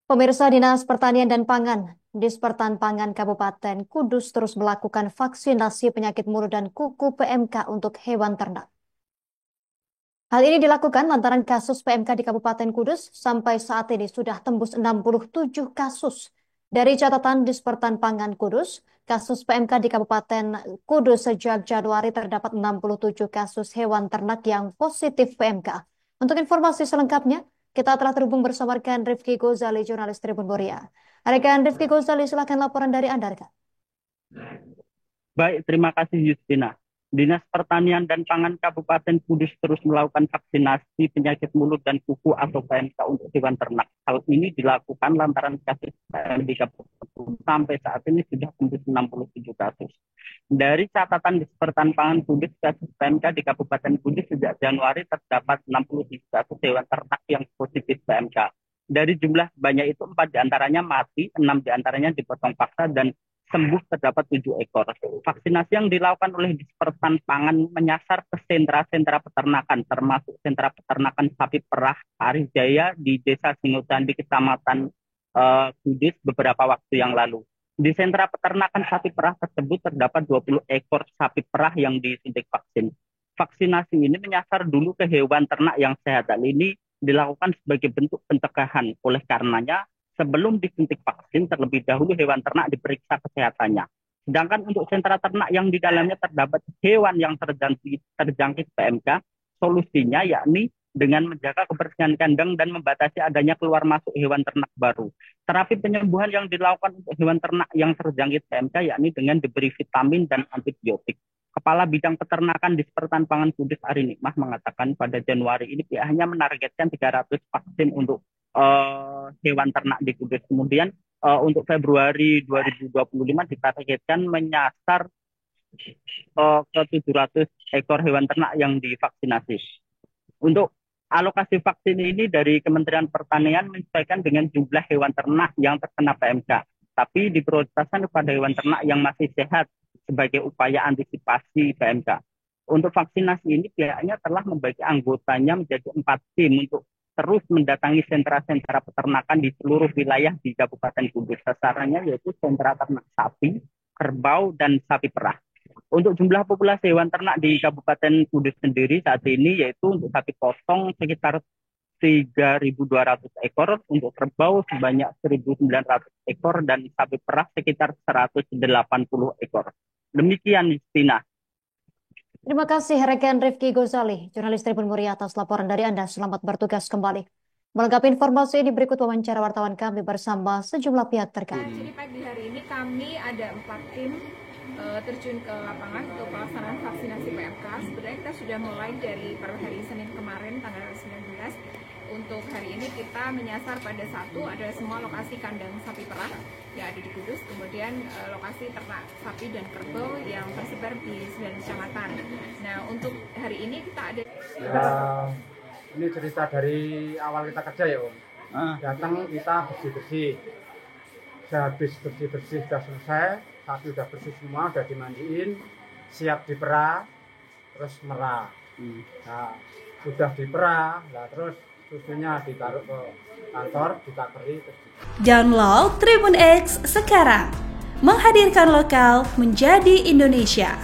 Pemirsa Dinas Pertanian dan Pangan, Dispertan Pangan Kabupaten Kudus terus melakukan vaksinasi penyakit mulut dan kuku PMK untuk hewan ternak. Hal ini dilakukan lantaran kasus PMK di Kabupaten Kudus sampai saat ini sudah tembus 67 kasus. Dari catatan Dispertan Pangan Kudus, kasus PMK di Kabupaten Kudus sejak Januari terdapat 67 kasus hewan ternak yang positif PMK. Untuk informasi selengkapnya, kita telah terhubung bersama rekan Rifki Gozali, jurnalis Tribun Muria. Rekan Rifki Gozali, silakan laporan dari Anda, rekan. Baik, terima kasih Justina. Dinas Pertanian dan Pangan Kabupaten Kudus terus melakukan vaksinasi penyakit mulut dan kuku atau PMK untuk hewan ternak. Hal ini dilakukan lantaran kasus PMK di Kabupaten Kudus sampai saat ini sudah tembus 67 kasus. Dari catatan Dinas Pertanian Pangan Kudus, kasus PMK di Kabupaten Kudus sejak Januari terdapat 67 kasus hewan ternak yang positif PMK. Dari jumlah banyak itu 4 diantaranya mati, 6 diantaranya dipotong paksa, dan sembuh terdapat 7 ekor. Vaksinasi yang dilakukan oleh Dispertan Pangan menyasar ke sentra-sentra peternakan, termasuk sentra peternakan sapi perah Arijaya di Desa Singosari, Kecamatan Kudus beberapa waktu yang lalu. Di sentra peternakan sapi perah tersebut terdapat 20 ekor sapi perah yang disuntik vaksin. Vaksinasi ini menyasar dulu ke hewan ternak yang sehat. Hal ini dilakukan sebagai bentuk pencegahan. Oleh karenanya, sebelum disuntik vaksin, terlebih dahulu hewan ternak diperiksa kesehatannya. Sedangkan untuk sentra ternak yang di dalamnya terdapat hewan yang terjangkit PMK, solusinya yakni dengan menjaga kebersihan kandang dan membatasi adanya keluar masuk hewan ternak baru. Terapi penyembuhan yang dilakukan untuk hewan ternak yang terjangkit PMK yakni dengan diberi vitamin dan antibiotik. Kepala Bidang Peternakan Dispertan Pangan Kudus Ari Nikmah mengatakan pada Januari ini pihaknya menargetkan 300 vaksin untuk hewan ternak di Kudus. Kemudian untuk Februari 2025 ditargetkan menyasar ke 700 ekor hewan ternak yang divaksinasi. Untuk alokasi vaksin ini dari Kementerian Pertanian menyesuaikan dengan jumlah hewan ternak yang terkena PMK, tapi diprioritaskan kepada hewan ternak yang masih sehat sebagai upaya antisipasi PMK. Untuk vaksinasi ini pihaknya telah membagi anggotanya menjadi 4 tim untuk terus mendatangi sentra-sentra peternakan di seluruh wilayah di Kabupaten Kudus. Sasarannya yaitu sentra ternak sapi, kerbau, dan sapi perah. Untuk jumlah populasi hewan ternak di Kabupaten Kudus sendiri saat ini yaitu untuk sapi potong sekitar 3.200 ekor, untuk kerbau sebanyak 1.900 ekor, dan sapi perah sekitar 180 ekor. Demikian, Justina. Terima kasih rekan Rifki Gozali, jurnalis Tribun Muria atas laporan dari Anda. Selamat bertugas kembali. Melengkapi informasi ini berikut wawancara wartawan kami bersama sejumlah pihak terkait. Jadi pagi hari ini kami ada 4 tim terjun ke lapangan untuk pelaksanaan vaksinasi PMK. Sebenarnya kita sudah mulai dari per hari Senin kemarin tanggal 19. Untuk hari ini kita menyasar pada satu ada semua lokasi kandang sapi perah yang ada di Kudus, kemudian lokasi ternak sapi dan kerbau yang tersebar di 9 kecamatan. Nah, untuk hari ini kita ada ini cerita dari awal kita kerja ya Om. Datang kita bersih-bersih. Sehabis bersih-bersih sudah selesai, sapi sudah bersih semua, sudah dimandiin, siap diperah, terus merah. Nah, sudah diperah, nah terus susunya ditaruh ke kantor, ditakeri. Download Tribun X sekarang, menghadirkan lokal menjadi Indonesia.